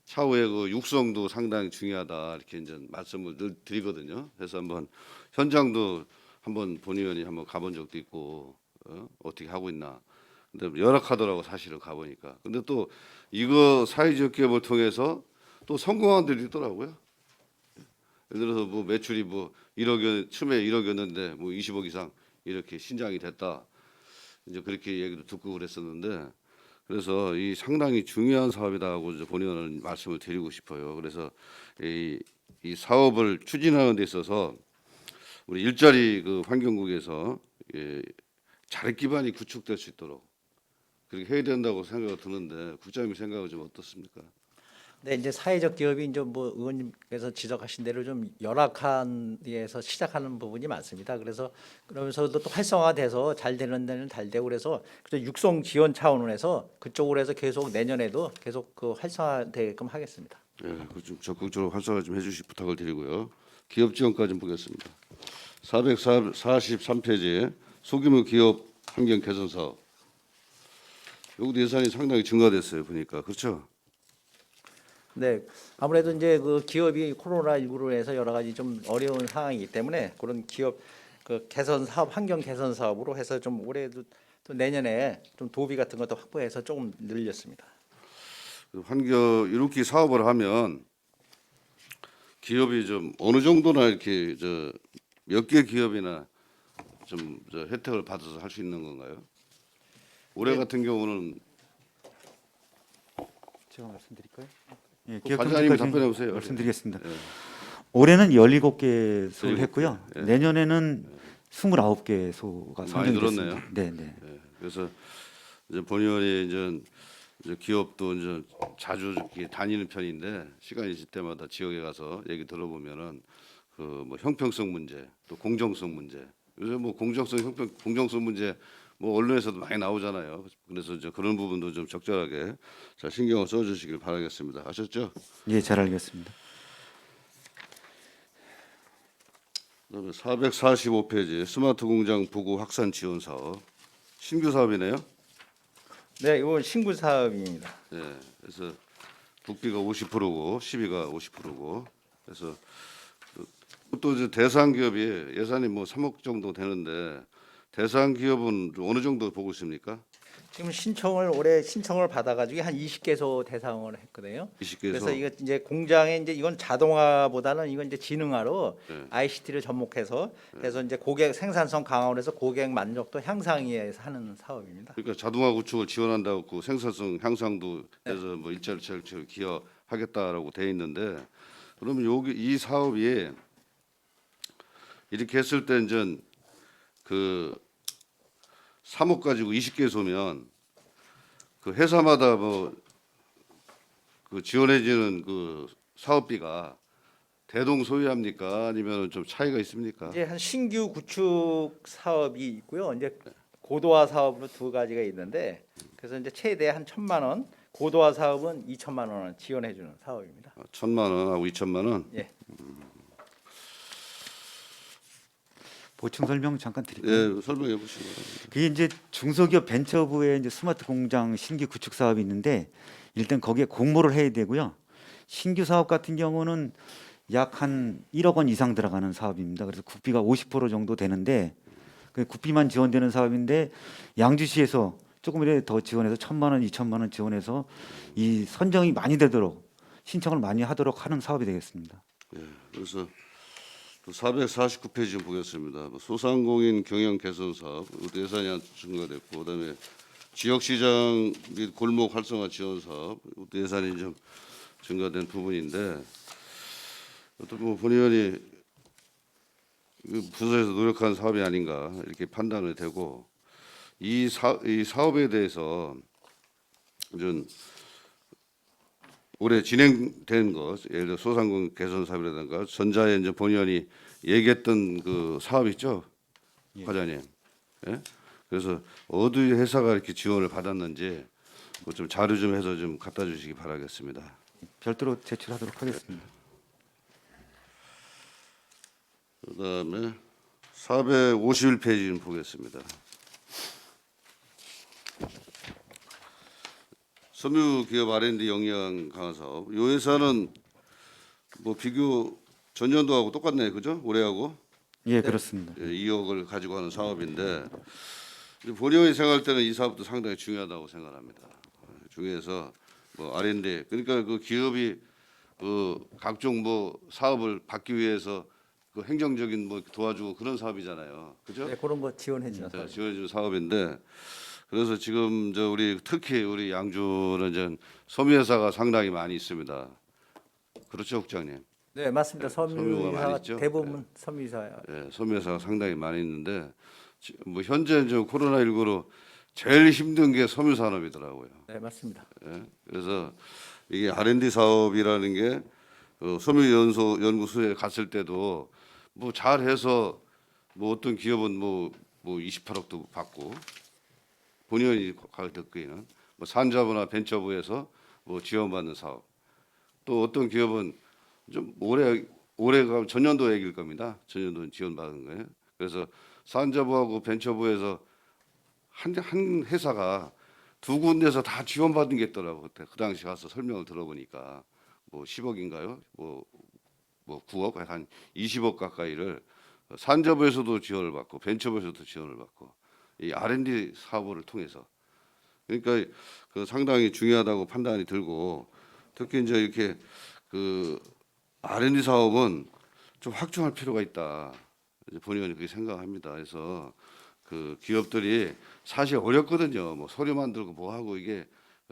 Speaker 7: 차후에 그 육성도 상당히 중요하다 이렇게 이제 말씀을 늘 드리거든요. 그래서 한번 현장도 한번 본의원이 한번 가본 적도 있고 어떻게 하고 있나. 근데 열악하더라고 사실은 가보니까. 근데 또 이거 사회적 기업을 통해서 또 성공한 데도 있더라고요. 예를 들어서 뭐 매출이 뭐 1억 처음에 1억이었는데 뭐 20억 이상 이렇게 신장이 됐다. 이제 그렇게 얘기도 듣고 그랬었는데 그래서 이 상당히 중요한 사업이다고 이제 본의원은 말씀을 드리고 싶어요. 그래서 이 사업을 추진하는 데 있어서 우리 일자리 그 환경국에서 자력 기반이 구축될 수 있도록 그렇게 해야 된다고 생각이 드는데 국장님 생각은 좀 어떻습니까?
Speaker 2: 네, 이제 사회적 기업이 이제 뭐 의원님께서 지적하신 대로 좀 열악한 데에서 시작하는 부분이 많습니다. 그래서 그러면서도 또 활성화돼서 잘 되는 데는 잘 되고 그래서 육성 지원 차원에서 그쪽으로 해서 계속 내년에도 계속 그 활성화되게끔 하겠습니다.
Speaker 7: 예, 좀 적극적으로 활성화 좀 해주시 부탁을 드리고요. 기업 지원까지 좀 보겠습니다. 443페이지 소규모 기업 환경 개선 사업. 여기도 예산이 상당히 증가됐어요. 보니까 그렇죠?
Speaker 2: 네, 아무래도 이제 그 기업이 코로나19로 해서 여러 가지 좀 어려운 상황이기 때문에 그런 기업 그 개선 사업, 환경 개선 사업으로 해서 좀 올해도 또 내년에 좀 도비 같은 것도 확보해서 조금 늘렸습니다.
Speaker 7: 그 환경 이렇게 사업을 하면 기업이 좀 어느 정도나 이렇게 몇 개 기업이나 좀 혜택을 받아서 할 수 있는 건가요? 올해 같은 경우는
Speaker 5: 제가 말씀드릴까요? 예,
Speaker 7: 관장님 답변해 보세요.
Speaker 5: 말씀드리겠습니다.
Speaker 7: 예.
Speaker 5: 올해는 17개 소를
Speaker 7: 17개,
Speaker 5: 했고요.
Speaker 7: 예.
Speaker 5: 내년에는 29개 소가
Speaker 7: 많이
Speaker 5: 선정됐습니다.
Speaker 7: 늘었네요.
Speaker 5: 네, 네.
Speaker 7: 예, 그래서 이제 본의원이 이제 기업도 이제 자주 이렇게 다니는 편인데 시간이 있을 때마다 지역에 가서 얘기 들어보면은 그 뭐 형평성 문제, 또 공정성 문제. 요새 뭐 공정성 문제 뭐 언론에서도 많이 나오잖아요. 그래서 이제 그런 부분도 좀 적절하게 잘 신경을 써주시길 바라겠습니다. 아셨죠?
Speaker 5: 예, 잘 알겠습니다.
Speaker 7: 그다음에 445페이지 스마트 공장 부구 확산 지원 사업 신규 사업이네요.
Speaker 2: 네, 이건 신구 사업입니다.
Speaker 7: 예, 그래서 국비가 50%고 시비가 50%고 그래서 또 이제 대상 기업이 예산이 뭐 3억 정도 되는데 대상 기업은 어느 정도 보고 있습니까?
Speaker 2: 지금 올해 신청을 받아가지고 한 20개소 대상을 했거든요.
Speaker 7: 20개에서
Speaker 2: 그래서 이거 이제 공장에 이제 이건 자동화보다는 이건 이제 지능화로
Speaker 7: 네.
Speaker 2: ICT를 접목해서 그래서 이제 고객 생산성 강화를 해서 고객 만족도 향상에 위해서 하는 사업입니다.
Speaker 7: 그러니까 자동화 구축을 지원한다고 그 생산성 향상도 해서 뭐 일자리 철저히 기여하겠다라고 돼 있는데 그러면 이 사업이 이렇게 했을 때 이제 그 3억 가지고 20개소면 그 회사마다 뭐 그 지원해지는 그 사업비가 대동소이합니까 아니면 좀 차이가 있습니까?
Speaker 2: 이제 한 신규 구축 사업이 있고요. 이제 고도화 사업으로 두 가지가 있는데 그래서 이제 최대 한 1,000만 원, 고도화 사업은 2천만 원을 지원해 주는 사업입니다.
Speaker 7: 1,000만 원하고 2천만 원.
Speaker 2: 예.
Speaker 5: 보충 설명 잠깐 드릴까요?
Speaker 7: 예, 설명해 보시기 바랍니다.
Speaker 5: 그게 이제 중소기업 벤처부의 이제 스마트 공장 신규 구축 사업이 있는데 일단 거기에 공모를 해야 되고요. 신규 사업 같은 경우는 약 한 1억 원 이상 들어가는 사업입니다. 그래서 국비가 50% 정도 되는데 그 국비만 지원되는 사업인데 양주시에서 조금이라도 더 지원해서 1,000만 원, 2천만 원 지원해서 이 선정이 많이 되도록 신청을 많이 하도록 하는 사업이 되겠습니다.
Speaker 7: 예, 그래서 449페이지 좀 보겠습니다. 뭐 소상공인 경영 개선 사업 이것도 예산이 증가됐고 그다음에 지역시장 및 골목 활성화 지원 사업 이것도 예산이 좀 증가된 부분인데 또 뭐 본의원이 부서에서 노력한 사업이 아닌가 이렇게 판단이 되고 이 사업에 대해서 좀 올해 진행된 것, 예를 들어 소상공인 개선 사업이라든가 전자에 이제 본의원이 얘기했던 그 사업 있죠, 과장님. 예? 그래서 어디 회사가 이렇게 지원을 받았는지 그거 좀 자료 좀 해서 좀 갖다 주시기 바라겠습니다.
Speaker 5: 별도로 제출하도록 하겠습니다.
Speaker 7: 그다음에 451페이지 좀 보겠습니다. 섬유기업 R&D 역량 강화 사업. 이 회사는 뭐 비교 전년도하고 똑같네요, 그죠? 올해하고
Speaker 5: 예, 그렇습니다.
Speaker 7: 2억을 가지고 하는 사업인데 본의원이 생각할 때는 이 사업도 상당히 중요하다고 생각합니다. 중요해서 뭐 R&D 그러니까 그 기업이 그 각종 뭐 사업을 받기 위해서 그 행정적인 뭐 도와주고 그런 사업이잖아요, 그죠?
Speaker 2: 네, 그런 거 지원해 주는 사업.
Speaker 7: 지원해주는 사업인데 그래서 지금 특히 우리 양주는 이제 섬유회사가 상당히 많이 있습니다. 그렇죠, 국장님?
Speaker 2: 네, 맞습니다.
Speaker 7: 섬유가 많이
Speaker 2: 섬유회사
Speaker 7: 있죠?
Speaker 2: 대부분 섬유회사예요.
Speaker 7: 예, 섬유회사가 상당히 많이 있는데 뭐 현재 이제 코로나19로 제일 힘든 게 섬유 산업이더라고요.
Speaker 2: 네, 맞습니다.
Speaker 7: 예, 그래서 이게 R&D 사업이라는 게 섬유 연구소에 갔을 때도 뭐 잘해서 뭐 어떤 기업은 뭐 28억도 받고 본의원이 듣기에는 뭐 산자부나 벤처부에서 뭐 지원받는 사업 또 어떤 기업은 좀 올해가 전년도 얘기일 겁니다. 전년도 지원받은 거예요. 그래서 산자부하고 벤처부에서 한 회사가 두 군데서 다 지원받은 게 있더라고. 그때 그 당시 가서 설명을 들어보니까 뭐 10억인가요? 뭐 9억 한 20억 가까이를 산저부에서도 지원을 받고 벤처부에서도 지원을 받고 이 R&D 사업을 통해서 그러니까 그 상당히 중요하다고 판단이 들고 특히 이제 이렇게 그 R&D 사업은 좀 확충할 필요가 있다. 이제 본의원이 그렇게 생각합니다. 그래서 그 기업들이 사실 어렵거든요. 뭐 서류 만들고 뭐 하고 이게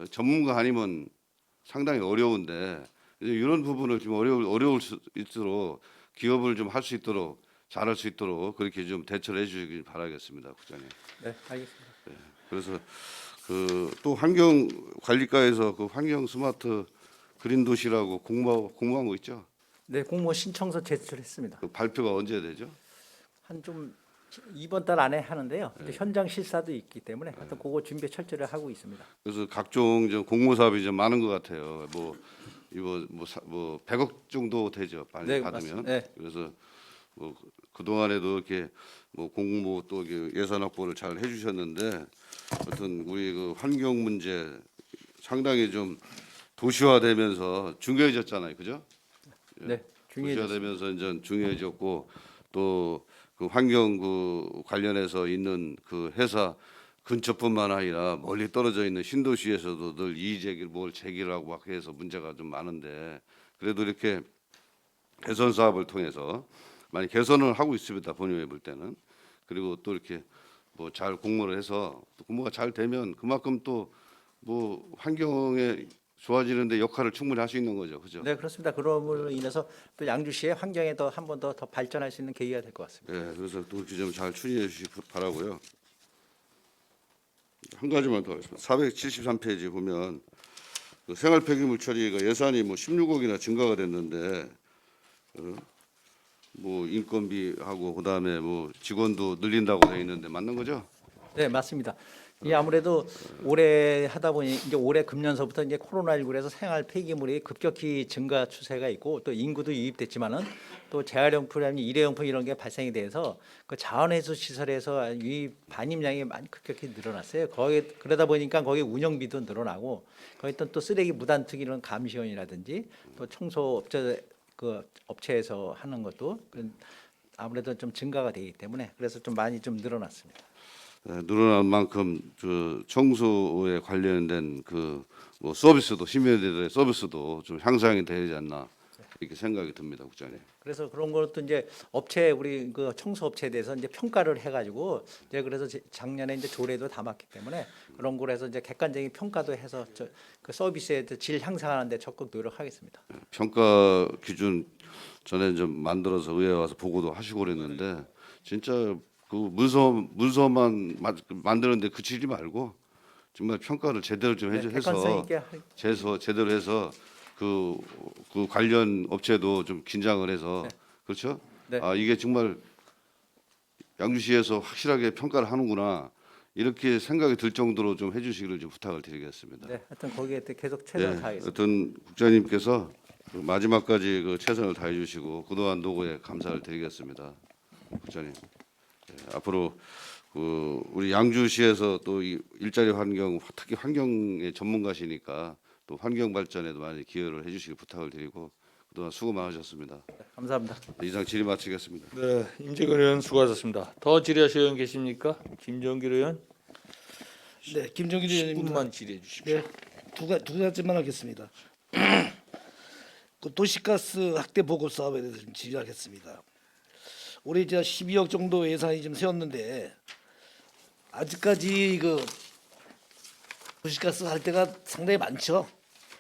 Speaker 7: 전문가 아니면 상당히 어려운데 이제 이런 부분을 좀 어려울 수 있도록 기업을 좀 할 수 있도록 잘할 수 있도록 그렇게 좀 대처를 해주시길 바라겠습니다, 국장님.
Speaker 2: 네, 알겠습니다.
Speaker 7: 그래서 그 또 환경 관리과에서 그 환경 스마트 그린 도시라고 공모한 거 있죠?
Speaker 2: 네, 공모 신청서 제출했습니다.
Speaker 7: 그 발표가 언제 되죠?
Speaker 2: 한 좀 이번 달 안에 하는데요. 이제 현장 실사도 있기 때문에 하여튼 그거 준비 철저히 하고 있습니다.
Speaker 7: 그래서 각종 좀 공모 사업이 좀 많은 것 같아요. 뭐 이거 뭐 100억 정도 되죠. 많이
Speaker 2: 네,
Speaker 7: 받으면.
Speaker 2: 맞습니다. 네.
Speaker 7: 그래서 뭐 그동안에도 이렇게 뭐 공모 또 이렇게 예산 확보를 잘 해주셨는데 하여튼 우리 그 환경 문제 상당히 좀 도시화되면서 중요해졌잖아요, 그죠?
Speaker 2: 네, 중요해졌습니다.
Speaker 7: 도시화되면서 이제 중요해졌고 또 그 환경 그 관련해서 있는 그 회사 근처뿐만 아니라 멀리 떨어져 있는 신도시에서도 늘 이의 제기를 뭘 제기를 하고 막 해서 문제가 좀 많은데 그래도 이렇게 개선 사업을 통해서 많이 개선을 하고 있습니다. 본의원이 볼 때는. 그리고 또 이렇게 뭐 잘 공모를 해서 또 공모가 잘 되면 그만큼 또 뭐 환경에 좋아지는데 역할을 충분히 할 수 있는 거죠. 그죠?
Speaker 2: 네, 그렇습니다. 그럼으로 인해서 또 양주시의 환경에 더 한 번 더 발전할 수 있는 계기가 될 것 같습니다.
Speaker 7: 예, 그래서 또 이렇게 좀 잘 추진해 주시기 바라고요. 한 가지만 더 하겠습니다. 473페이지 보면 그 생활 폐기물 처리가 예산이 뭐 16억이나 증가가 됐는데 뭐 인건비하고 그다음에 뭐 직원도 늘린다고 돼 있는데 맞는 거죠?
Speaker 2: 네, 맞습니다. 이 아무래도 올해 하다 보니 이제 올해 금년서부터 이제 코로나19에서 생활 폐기물이 급격히 증가 추세가 있고 또 인구도 유입됐지만은 또 재활용품이나 일회용품 이런 게 발생이 돼서 그 자원회수 시설에서 유입 반입량이 많이 급격히 늘어났어요. 거기 그러다 보니까 거기 운영비도 늘어나고 거기 또 쓰레기 무단 투기 이런 감시원이라든지 또 청소 업체 그 업체에서 하는 것도 아무래도 좀 증가가 되기 때문에 그래서 좀 많이 좀 늘어났습니다.
Speaker 7: 늘어난 만큼 그 청소에 관련된 그 뭐 서비스도 시민들의 서비스도 좀 향상이 되지 않나 이렇게 생각이 듭니다, 국장님.
Speaker 2: 그래서 그런 것도 이제 업체 우리 그 청소 업체에 대해서 이제 평가를 해가지고 이제 그래서 작년에 이제 조례도 담았기 때문에 그런 거에서 이제 객관적인 평가도 해서 그 서비스의 질 향상하는데 적극 노력하겠습니다.
Speaker 7: 평가 기준 전에 좀 만들어서 의회 와서 보고도 하시고 그랬는데 진짜 그 문서만 만드는데 그치지 말고 정말 평가를 제대로 좀
Speaker 2: 객관성 있게
Speaker 7: 제대로 해서 그 관련 업체도 좀 긴장을 해서 그렇죠?
Speaker 2: 네.
Speaker 7: 아 이게 정말 양주시에서 확실하게 평가를 하는구나 이렇게 생각이 들 정도로 좀 해주시기를 좀 부탁을 드리겠습니다.
Speaker 2: 네, 하여튼 거기에 계속 최선을 다하겠습니다.
Speaker 7: 하여튼 국장님께서 그 마지막까지 그 최선을 다해 주시고 그동안 노고에 감사를 드리겠습니다, 국장님. 앞으로 그 우리 양주시에서 또 이 일자리 환경 특히 환경의 전문가시니까 또 환경 발전에도 많이 기여를 해주시길 부탁을 드리고 그동안 수고 많으셨습니다.
Speaker 2: 감사합니다.
Speaker 7: 이상 질의 마치겠습니다.
Speaker 1: 네, 임재근 의원 수고하셨습니다. 더 질의하실 의원 계십니까? 김정길 의원
Speaker 8: 네, 김정길 의원입니다.
Speaker 1: 10분만 질의해 주십시오.
Speaker 8: 네, 두 가지만 하겠습니다. 그 도시가스 확대 보고 사업에 대해서 좀 질의하겠습니다. 올해 이제 12억 정도 예산이 좀 세웠는데 아직까지 그 도시가스 할 때가 상당히 많죠.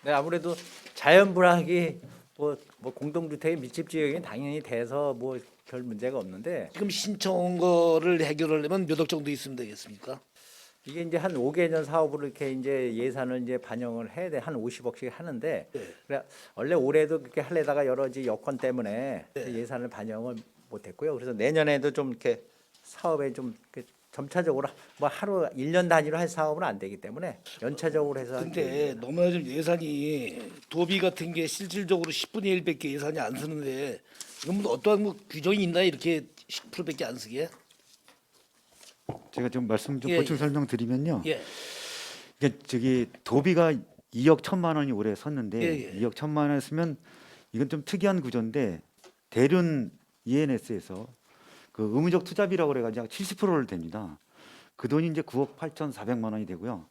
Speaker 2: 네, 아무래도 자연불황이 뭐 공동주택의 밀집 지역이 당연히 돼서 뭐 별 문제가 없는데
Speaker 8: 지금 신청한 거를 해결하려면 몇 억 정도 있으면 되겠습니까?
Speaker 2: 이게 이제 한 5개년 사업으로 이렇게 이제 예산을 이제 반영을 해야 돼. 한 50억씩 하는데
Speaker 8: 네.
Speaker 2: 그래 원래 올해도 그렇게 하려다가 여러 가지 여건 때문에
Speaker 8: 네.
Speaker 2: 예산을 반영을 못 했고요. 그래서 내년에도 좀 이렇게 사업에 좀 이렇게 점차적으로 뭐 하루 1년 단위로 할 사업은 안 되기 때문에 연차적으로 해서
Speaker 8: 근데 너무나 좀 예산이 도비 같은 게 실질적으로 10분의 1밖에 예산이 안 쓰는데 이건 뭐 어떠한 뭐 규정이 있나 이렇게 10%밖에 안 쓰게?
Speaker 5: 제가 좀 말씀 좀
Speaker 8: 예,
Speaker 5: 보충
Speaker 8: 예.
Speaker 5: 설명드리면요.
Speaker 8: 예.
Speaker 5: 이게 저기 도비가 2억 1천만 원이 올해 섰는데
Speaker 8: 예, 예.
Speaker 5: 2억 1천만 원 쓰면 이건 좀 특이한 구조인데 대륜 ENS에서 그 의무적 투자비라고 그래가지고 70%를 됩니다. 그 돈이 이제 9억 8,400만 원이 되고요.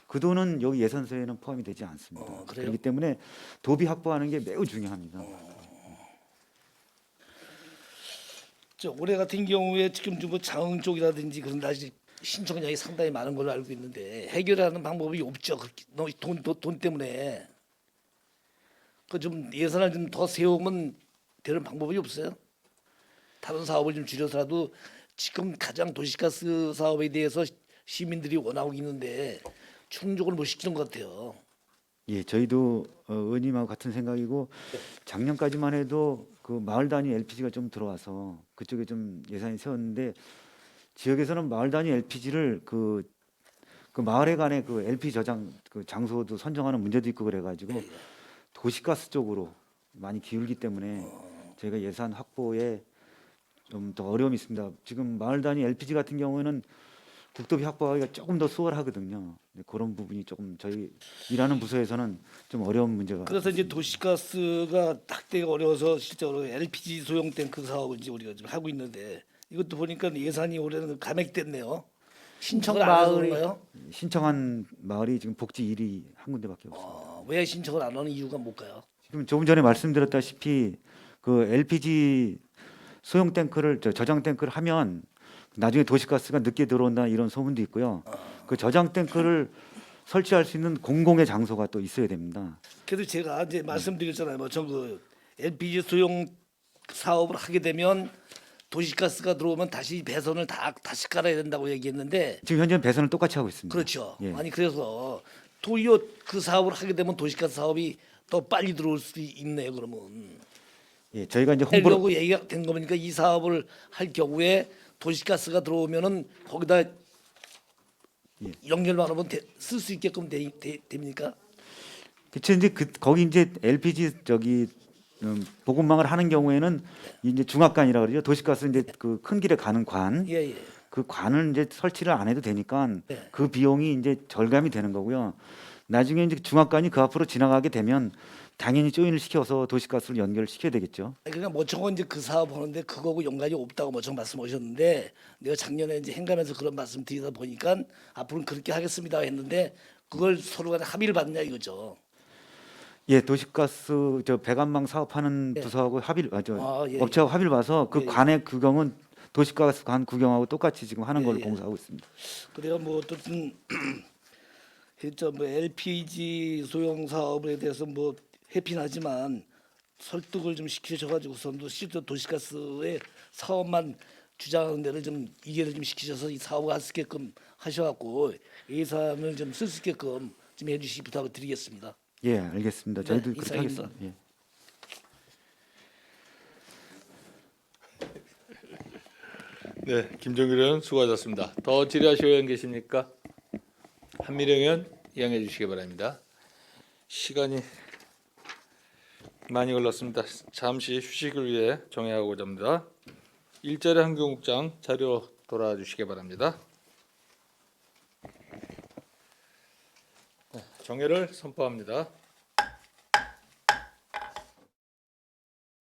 Speaker 5: 그 돈은 여기 예산서에는 포함이 되지 않습니다.
Speaker 8: 그래요?
Speaker 5: 그렇기 때문에 도비 확보하는 게 매우 중요합니다.
Speaker 8: 저 올해 같은 경우에 지금 뭐 장흥 쪽이라든지 그런 데 아직 신청량이 상당히 많은 걸로 알고 있는데 해결하는 방법이 없죠. 그렇게 너무 돈 때문에 그 좀 예산을 좀 더 세우면 되는 방법이 없어요. 다른 사업을 좀 줄여서라도 지금 가장 도시가스 사업에 대해서 시민들이 원하고 있는데 충족을 못 시키는 것 같아요.
Speaker 5: 예, 저희도 의원님하고 같은 생각이고 작년까지만 해도 그 마을 단위 LPG가 좀 들어와서 그쪽에 좀 예산이 세웠는데 지역에서는 마을 단위 LPG를 그 마을에 간에 그 LP 저장 그 장소도 선정하는 문제도 있고 그래가지고 도시가스 쪽으로 많이 기울기 때문에 저희가 예산 확보에 좀 더 어려움이 있습니다. 지금 마을 단위 LPG 같은 경우에는 국도비 확보하기가 조금 더 수월하거든요. 근데 그런 부분이 조금 저희 일하는 부서에서는 좀 어려운 문제가.
Speaker 8: 그래서 이제 도시가스가 확대가 어려워서 실제로 LPG 소형 탱크 사업을 이제 우리가 지금 하고 있는데 이것도 보니까 예산이 올해는 감액됐네요. 신청을 안 해서 그런가요?
Speaker 5: 신청한 마을이 지금 복지 1위 한 군데밖에 없어요.
Speaker 8: 왜 신청을 안 하는 이유가 뭘까요?
Speaker 5: 지금 조금 전에 말씀드렸다시피 그 LPG 소형 탱크를 저장 탱크를 하면 나중에 도시가스가 늦게 들어온다 이런 소문도 있고요. 그 저장 탱크를 설치할 수 있는 공공의 장소가 또 있어야 됩니다.
Speaker 8: 그래도 제가 이제 말씀드렸잖아요. 뭐 그 LPG 소형 사업을 하게 되면 도시가스가 들어오면 다시 배선을 다시 깔아야 된다고 얘기했는데
Speaker 5: 지금 현재 배선을 똑같이 하고 있습니다.
Speaker 8: 그렇죠.
Speaker 5: 예.
Speaker 8: 아니 그래서 도리어 그 사업을 하게 되면 도시가스 사업이 더 빨리 들어올 수 있네요. 그러면
Speaker 5: 예, 저희가 이제 홍보를
Speaker 8: 하려고 얘기가 된 거니까 이 사업을 할 경우에 도시가스가 들어오면은 거기다 연결만 하면 쓸 수 있게끔 됩니까?
Speaker 5: 그쵸 이제 거기 이제 LPG 보급망을 하는 경우에는 이제 중압관이라 그러죠. 도시가스 이제 그 큰 길에 가는 관.
Speaker 8: 예, 예.
Speaker 5: 그 관을 이제 설치를 안 해도 되니까
Speaker 8: 네.
Speaker 5: 그 비용이 이제 절감이 되는 거고요. 나중에 이제 중압관이 그 앞으로 지나가게 되면 당연히 조인을 시켜서 도시가스를 연결시켜야 되겠죠.
Speaker 8: 그러니까 모청은 이제 그 사업 하는데 그거하고 연관이 없다고 모청 말씀하셨는데 내가 작년에 이제 행감에서 그런 말씀 드리다 보니까 앞으로는 그렇게 하겠습니다 했는데 그걸 서로 간에 합의를 받냐 이거죠.
Speaker 5: 예, 도시가스 배관망 사업하는
Speaker 8: 예.
Speaker 5: 부서하고
Speaker 8: 예,
Speaker 5: 업체하고 합의를 봐서 그
Speaker 8: 예, 예.
Speaker 5: 관의 규정은 도시가스 관 구경하고 똑같이 지금 하는
Speaker 8: 예,
Speaker 5: 걸로
Speaker 8: 예.
Speaker 5: 공사하고 있습니다.
Speaker 8: 그래야 뭐 어쨌든 뭐 LPG 소형 사업에 대해서 뭐 해피하지만 설득을 좀 시키셔가지고선도 실제 도시가스의 사업만 주장하는 데를 좀 이해를 좀 시키셔서 이 사업을 할 수 있게끔 하셔갖고 예산을 좀 쓸 수 있게끔 좀 해주시 부탁을 드리겠습니다.
Speaker 5: 예, 알겠습니다.
Speaker 8: 네,
Speaker 5: 저희도 그렇게
Speaker 8: 이상입니다.
Speaker 5: 하겠습니다. 예.
Speaker 1: 네, 김정길 의원 수고하셨습니다. 더 질의하실 의원 계십니까? 한미령 의원 이양해 주시기 바랍니다. 시간이 많이 걸렸습니다. 잠시 휴식을 위해 정회하고자 합니다. 일자리 환경국장 자료 돌아와 주시기 바랍니다. 네, 정회를 선포합니다.